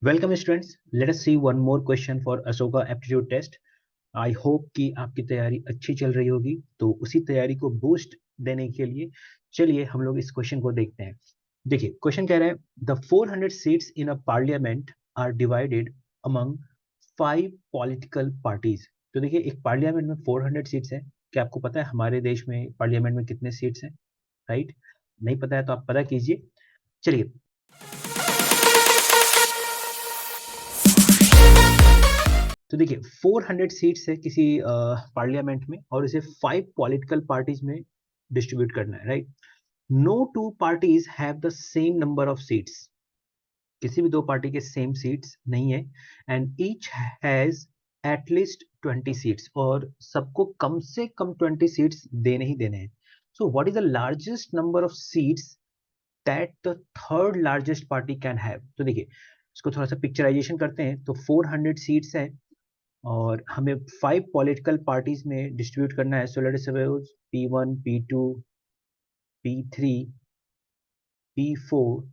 Welcome students, let us see one more question for Ashoka aptitude test. I hope कि आपकी तैयारी अच्छी चल रही होगी। तो उसी तैयारी को बूस्ट देने के लिए चलिए हम लोग इस क्वेश्चन को देखते हैं। देखिए क्वेश्चन कह रहा है the 400 seats in a parliament are divided among 5 political parties. तो देखिए एक पार्लियामेंट में 400 सीट्स हैं। क्या आपको पता है हमारे देश में पार्लियामेंट में कितने सीट्स हैं? राइट, नहीं पता है तो आप पता कीजिए। चलिए, तो देखिए 400 सीट्स है किसी पार्लियामेंट में और इसे 5 पॉलिटिकल पार्टीज में डिस्ट्रीब्यूट करना है। Right, no two parties have the same number of seats. किसी भी दो पार्टी के सेम सीट्स नहीं है। And each has at least 20 seats, और सबको कम से कम 20 सीट्स देने ही देने हैं। So what is the largest number of seats that the third largest party can have? तो देखिए इसको थोड़ा सा पिक्चराइजेशन करते हैं। तो 400 सीट्स है और हमें 5 पॉलिटिकल पार्टीज में डिस्ट्रीब्यूट करना है। So let us suppose P1, P2, P3, P4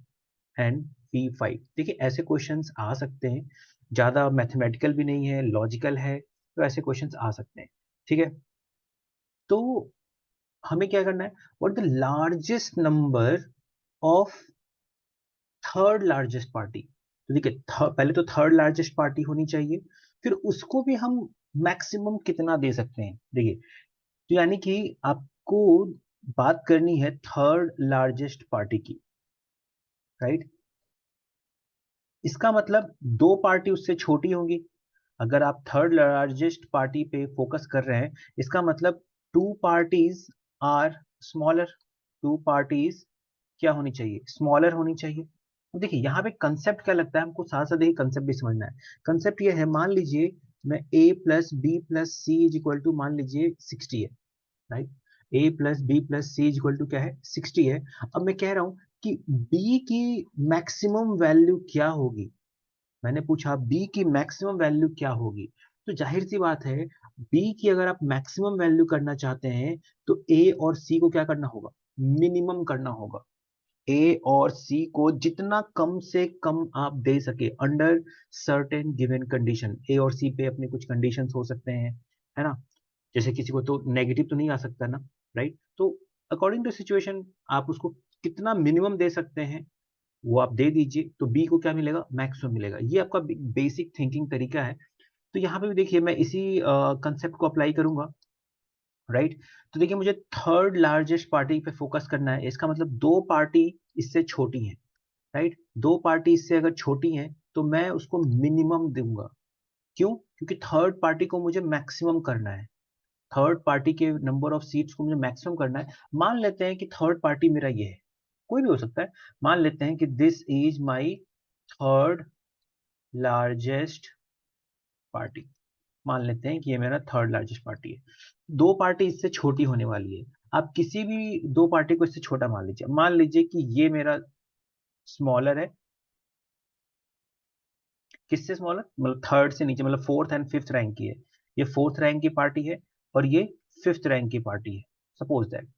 and P5। देखिए ऐसे क्वेश्चंस आ सकते हैं, ज़्यादा मैथमेटिकल भी नहीं है, लॉजिकल है, तो ऐसे क्वेश्चंस आ सकते हैं। ठीक है, तो हमें क्या करना है, what the largest number of third largest party. तो देखिए पहले तो थर्ड लार्जेस्ट पार्टी होनी चाहिए, फिर उसको भी हम मैक्सिमम कितना दे सकते हैं। देखिए तो यानी कि आपको बात करनी है थर्ड लार्जेस्ट पार्टी की। राइट, इसका मतलब दो पार्टी उससे छोटी होंगी। अगर आप थर्ड लार्जेस्ट पार्टी पे फोकस कर रहे हैं, इसका मतलब two parties are smaller. Two parties क्या होनी चाहिए? स्मॉलर होनी चाहिए। तो देखिए यहाँ पे कंसेप्ट क्या लगता है हमको, साथ साथ ही कंसेप्ट भी समझना है। कंसेप्ट ये है, मान लीजिए मैं a plus B plus C is equal to मान लीजिए 60 है। राइट, A plus B plus C is equal to क्या है? 60 है। अब मैं कह रहा हूं कि बी की मैक्सिमम वैल्यू क्या होगी। मैंने पूछा बी की मैक्सिमम वैल्यू क्या होगी। तो जाहिर सी बात है, बी की अगर आप मैक्सिमम वैल्यू करना चाहते हैं तो ए और सी को क्या करना होगा? मिनिमम करना होगा। ए और सी को जितना कम से कम आप दे सके अंडर सर्टेन गिवन कंडीशन। ए और सी पे अपने कुछ कंडीशंस हो सकते हैं, है ना? जैसे किसी को तो नेगेटिव तो नहीं आ सकता ना। राइट, तो अकॉर्डिंग टू सिचुएशन आप उसको कितना मिनिमम दे सकते हैं वो आप दे दीजिए, तो बी को क्या मिलेगा? मैक्सिमम मिलेगा। ये आपका बेसिक थिंकिंग तरीका है। तो यहाँ पे भी देखिए मैं इसी कंसेप्ट को अप्लाई करूंगा। राइट, तो देखिए मुझे थर्ड लार्जेस्ट पार्टी पे फोकस करना है। इसका मतलब दो पार्टी इससे छोटी हैं। राइट, दो पार्टी इससे अगर छोटी हैं तो मैं उसको मिनिमम दूंगा। क्यों? क्योंकि थर्ड पार्टी को मुझे मैक्सिमम करना है। थर्ड पार्टी के नंबर ऑफ सीट्स को मुझे मैक्सिमम करना है। मान लेते हैं कि थर्ड पार्टी मेरा ये है, कोई भी हो सकता है। मान लेते हैं कि this is my third largest party. मान लेते हैं कि ये मेरा थर्ड लार्जेस्ट पार्टी है। दो पार्टी इससे छोटी होने वाली है। आप किसी भी दो पार्टी को इससे छोटा मान लीजिए। मान लीजिए कि ये मेरा स्मॉलर है। किससे स्मॉलर? मतलब थर्ड से नीचे, मतलब फोर्थ एंड फिफ्थ रैंक की है। ये फोर्थ रैंक की पार्टी है और ये फिफ्थ रैंक की पार्टी है, सपोज दैट।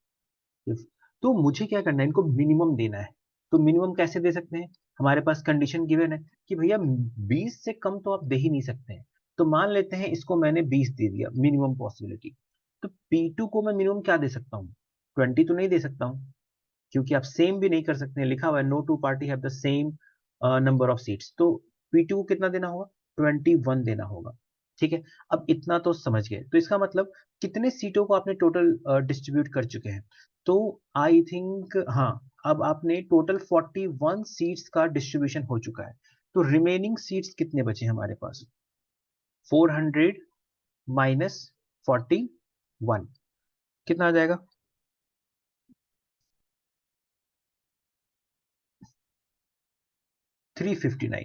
तो मुझे क्या करना है, इनको मिनिमम देना है। तो मिनिमम कैसे दे सकते हैं? हमारे पास कंडीशन गिवन है कि भैया 20 से कम तो आप दे ही नहीं सकते हैं। तो मान लेते हैं इसको मैंने 20 दे दिया मिनिमम पॉसिबिलिटी। तो P2 को मैं मिनिमम क्या दे सकता हूँ? 20 तो नहीं दे सकता हूँ, क्योंकि आप सेम भी नहीं कर सकते हैं। लिखा हुआ है no two party have the same number of seats. तो P2 को कितना देना होगा? 21 देना होगा। ठीक है, अब इतना तो समझ गए। तो इसका मतलब कितने सीटों को आपने टोटल डिस्ट्रीब्यूट कर चुके हैं? तो आई थिंक हाँ, अब आपने टोटल 41 सीट्स का डिस्ट्रीब्यूशन हो चुका है। तो रिमेनिंग सीट्स कितने बचे हमारे पास? 400 माइनस 41 कितना आ जाएगा? 359।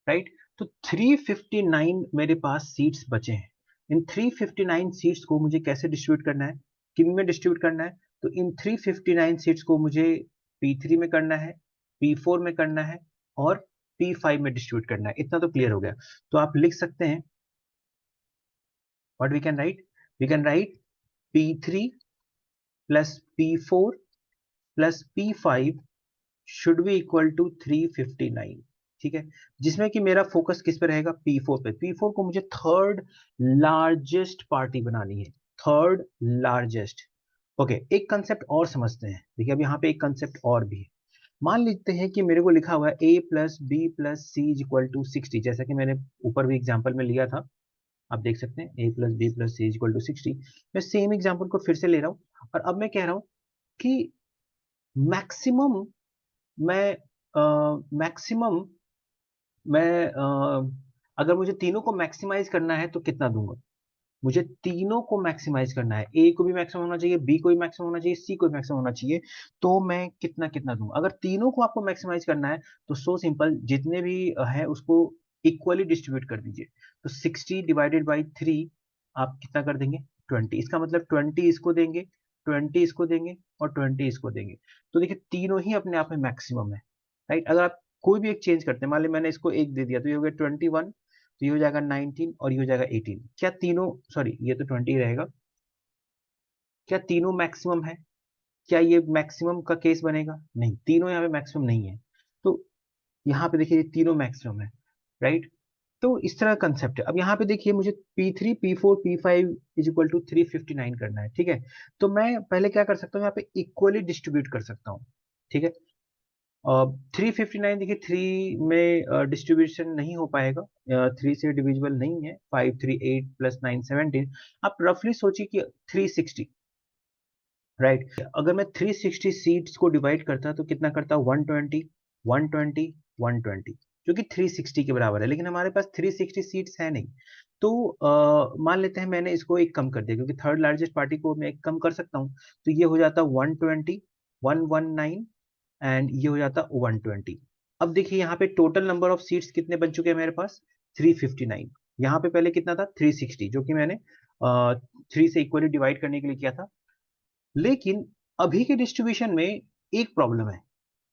राइट, तो 359 मेरे पास सीट्स बचे हैं। इन 359 सीट्स को मुझे कैसे डिस्ट्रीब्यूट करना है? किन में डिस्ट्रीब्यूट करना है? तो इन 359 सीट्स को मुझे P3 में करना है, P4 में करना है और P5 में डिस्ट्रीब्यूट करना है। इतना तो क्लियर हो गया। तो आप लिख सकते हैं, what we can write? We can write P3 plus P4 plus P5 should be equal to 359। ठीक है, जिसमें कि मेरा फोकस किस पे रहेगा, P4 पे। P4 को मुझे थर्ड लार्जेस्ट पार्टी बनानी है, थर्ड लार्जेस्ट। ओके, एक कंसेप्ट और समझते हैं। देखिए अब यहाँ पे एक कंसेप्ट और भी है। मान लेते हैं कि मेरे को लिखा हुआ है a plus B plus C is equal to 60, जैसा कि मैंने ऊपर भी एग्जाम्पल में लिया था, आप देख सकते हैं a plus B plus C is equal to 60। मैं सेम एग्जाम्पल को फिर से ले रहा हूँ और अब मैं कह रहा हूँ कि मैक्सिमम मैं मैक्सिमम मैं अगर मुझे तीनों को मैक्सिमाइज करना है तो कितना दूंगा, मुझे तीनों को मैक्सिमाइज करना है, ए को भी मैक्सिमम होना चाहिए, बी को भी मैक्सिमम होना चाहिए, सी को भी मैक्सिमम होना चाहिए, तो मैं कितना कितना दूंगा। अगर तीनों को आपको मैक्सिमाइज करना है तो सो सिंपल, जितने भी है उसको इक्वली डिस्ट्रीब्यूट कर दीजिए। तो 60 डिवाइडेड बाई 3 आप कितना कर देंगे, 20। इसका मतलब 20 इसको देंगे, 20 इसको देंगे और 20 इसको देंगे। तो देखिए तीनों ही अपने आप में मैक्सिमम है, राइट। अगर आप कोई भी एक चेंज करते हैं, मान ली मैंने इसको एक दे दिया तो ये हो गया 21, तो ये हो जाएगा 19 और ये हो जाएगा 18। क्या तीनों, सॉरी ये तो 20 रहेगा, क्या तीनों मैक्सिमम है, क्या ये मैक्सिमम का केस बनेगा, नहीं, तीनों यहाँ पे मैक्सिमम नहीं है। तो यहाँ पे देखिए ये तीनों मैक्सिमम है, राइट। तो इस तरह का कंसेप्ट है। अब यहाँ पे देखिए मुझे P3 P4 P5 is equal to 359 करना है, ठीक है। तो मैं पहले क्या कर सकता हूँ, यहाँ पे इक्वली डिस्ट्रीब्यूट कर सकता हूँ, ठीक है। 359 देखिए, थ्री में डिस्ट्रीब्यूशन नहीं हो पाएगा, थ्री से डिविजिबल नहीं है। 5 3 8 प्लस 9 17। आप रफली सोचिए कि 360, राइट। अगर मैं 360 सीट्स को डिवाइड करता तो कितना करता, 120 120 120, जो कि 360 के बराबर है। लेकिन हमारे पास 360 सीट्स है नहीं, तो मान लेते हैं मैंने इसको एक कम कर दिया, क्योंकि थर्ड लार्जेस्ट पार्टी को मैं एक कम कर सकता हूँ। तो ये हो जाता 120 119 एंड ये हो जाता 120। अब देखिए यहाँ पे टोटल नंबर ऑफ सीट्स कितने बन चुके हैं मेरे पास, 359। यहाँ पे पहले कितना था, 360, जो कि मैंने 3 से इक्वली डिवाइड करने के लिए किया था। लेकिन अभी के डिस्ट्रीब्यूशन में एक प्रॉब्लम है।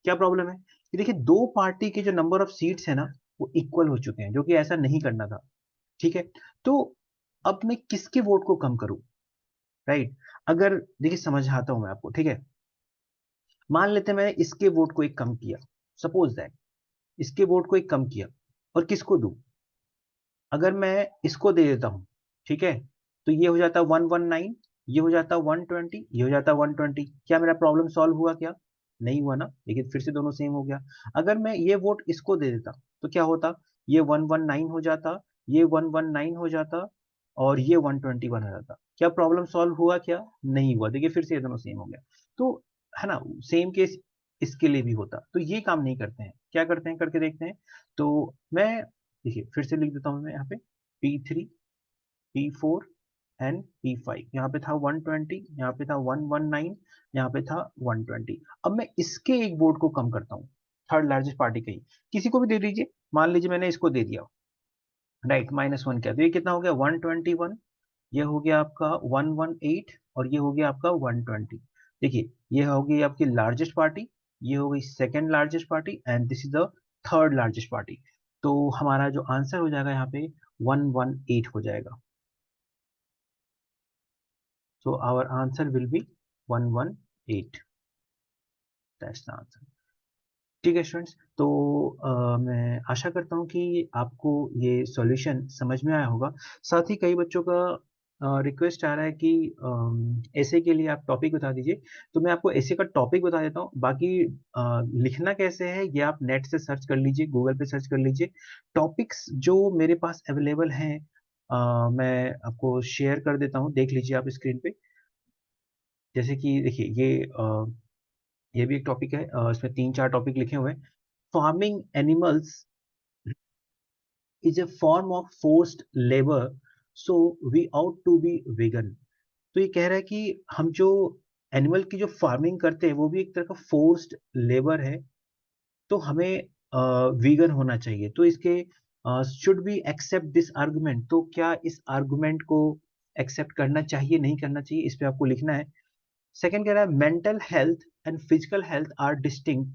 क्या प्रॉब्लम है कि देखिए दो पार्टी के जो नंबर ऑफ सीट्स है ना, वो इक्वल हो चुके हैं, जो कि ऐसा नहीं करना था, ठीक है। तो अब मैं किसके वोट को कम करूं, राइट। अगर देखिए समझाता हूं मैं आपको, ठीक है। मान लेते हैं मैंने इसके वोट को एक कम किया, सपोज दैट इसके वोट को एक कम किया, और किसको दूं, अगर मैं इसको दे देता हूं, ठीक है, तो ये हो जाता 119, ये हो जाता 120, ये हो जाता 120। क्या मेरा प्रॉब्लम सॉल्व हुआ, क्या नहीं हुआ ना, लेकिन फिर से दोनों सेम हो गया। अगर मैं ये वोट इसको दे देता तो क्या होता, ये 119 हो जाता, ये 119 हो जाता और ये 121 हो जाता। क्या प्रॉब्लम सॉल्व हुआ, क्या नहीं हुआ, देखिए फिर से ये दोनों सेम हो गया। तो है ना, सेम केस इसके लिए भी होता। तो ये काम नहीं करते हैं, क्या करते हैं करके देखते हैं। तो मैं देखिए फिर से लिख देता हूँ मैं यहाँ पे, P3 P4 एंड P5। यहाँ पे था 120, यहाँ पे था 119, यहाँ पे था 120। अब मैं इसके एक वोट को कम करता हूँ, थर्ड लार्जेस्ट पार्टी का ही, किसी को भी दे दीजिए। मान लीजिए मैंने इसको दे दिया, राइट, -1 किया, तो ये कितना हो गया, 121, ये हो गया आपका 118 और ये हो गया आपका 120। देखिए ये हो गई आपकी लार्जेस्ट पार्टी, ये हो गई second largest party and this is the third largest party. तो हमारा जो आंसर हो जाएगा यहाँ पे 118 हो जाएगा। So our answer will be 118, that's the answer. ठीक है स्टूडेंट्स, तो मैं आशा करता हूँ कि आपको ये सॉल्यूशन समझ में आया होगा। साथ ही कई बच्चों का रिक्वेस्ट आ रहा है कि ऐसे के लिए आप टॉपिक बता दीजिए, तो मैं आपको ऐसे का टॉपिक बता देता हूँ। बाकी लिखना कैसे है ये आप नेट से सर्च कर लीजिए, गूगल पे सर्च कर लीजिए। टॉपिक्स जो मेरे पास अवेलेबल हैं मैं आपको शेयर कर देता हूँ, देख लीजिए आप स्क्रीन पे। जैसे कि देखिए ये भी एक टॉपिक है, इसमें 3 4 टॉपिक लिखे हुए हैं। Farming animals is a form of forced labour, so we ought to be vegan. तो ये कह रहा है कि हम जो एनिमल की जो फार्मिंग करते हैं वो भी एक तरह का फोर्स्ड लेबर है, तो हमें वीगन होना चाहिए। तो इसके should be accept this argument, तो क्या इस आर्गुमेंट को एक्सेप्ट करना चाहिए नहीं करना चाहिए, इस पे आपको लिखना है। सेकंड कह रहा है mental health and physical health are distinct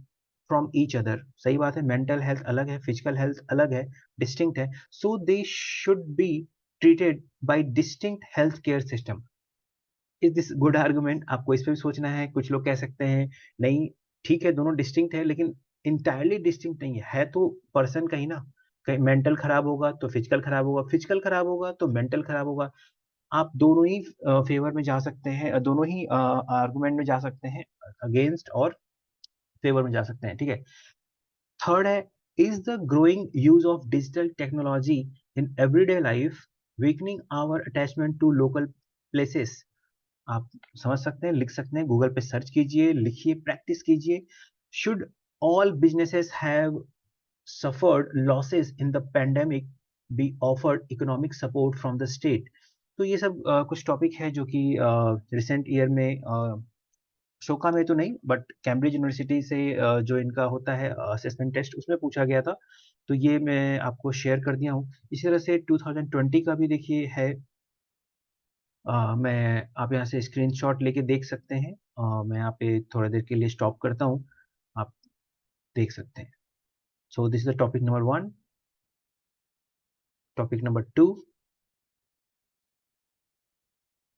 from each other. सही बात है, मेंटल हेल्थ अलग है, फिजिकल हेल्थ अलग है, डिस्टिंक्ट है। So they should be treated by distinct health care system. Is this good argument, आपको इस पे भी सोचना है। कुछ लोग कह सकते हैं नहीं, ठीक है दोनों डिस्टिंक्ट है, लेकिन इंटायरली डिस्टिंक्ट नहीं है तो पर्सन कहीं ना कहीं मेंटल खराब होगा तो फिजिकल खराब होगा, फिजिकल खराब होगा तो मेंटल खराब होगा। आप दोनों ही फेवर में जा सकते हैं, दोनों ही आर्गुमेंट में जा सकते हैं, अगेंस्ट और फेवर में जा सकते हैं, ठीक है। थर्ड है, is the growing use of digital technology in everyday life weakening our attachment to local places. आप समझ सकते हैं, लिख सकते हैं, गूगल पे सर्च कीजिए, लिखिए, प्रैक्टिस कीजिए। Should all businesses have suffered losses in the pandemic be offered economic support from the state। तो ये सब कुछ टॉपिक है जो कि रिसेंट ईयर में शोका में तो नहीं बट कैम्ब्रिज यूनिवर्सिटी से जो इनका होता है असेसमेंट टेस्ट, उसमें पूछा गया था। तो ये मैं आपको शेयर कर दिया हूँ। इसी तरह से 2020 का भी देखिए है। मैं आप यहाँ से स्क्रीनशॉट लेके देख सकते हैं। मैं यहाँ पे थोड़ा देर के लिए स्टॉप करता हूँ, आप देख सकते हैं। So this is the topic number 1, topic number 2,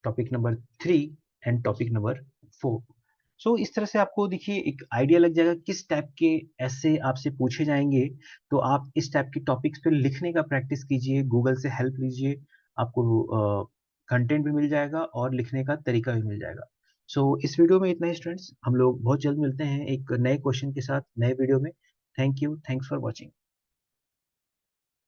topic number 3 and topic number 4। सो इस तरह से आपको देखिए एक आइडिया लग जाएगा किस टाइप के ऐसे आपसे पूछे जाएंगे। तो आप इस टाइप के टॉपिक्स पे लिखने का प्रैक्टिस कीजिए, गूगल से हेल्प लीजिए, आपको कंटेंट भी मिल जाएगा और लिखने का तरीका भी मिल जाएगा। सो इस वीडियो में इतना ही स्टूडेंट्स, हम लोग बहुत जल्द मिलते हैं एक नए क्वेश्चन के साथ नए वीडियो में। Thank you, thanks for watching.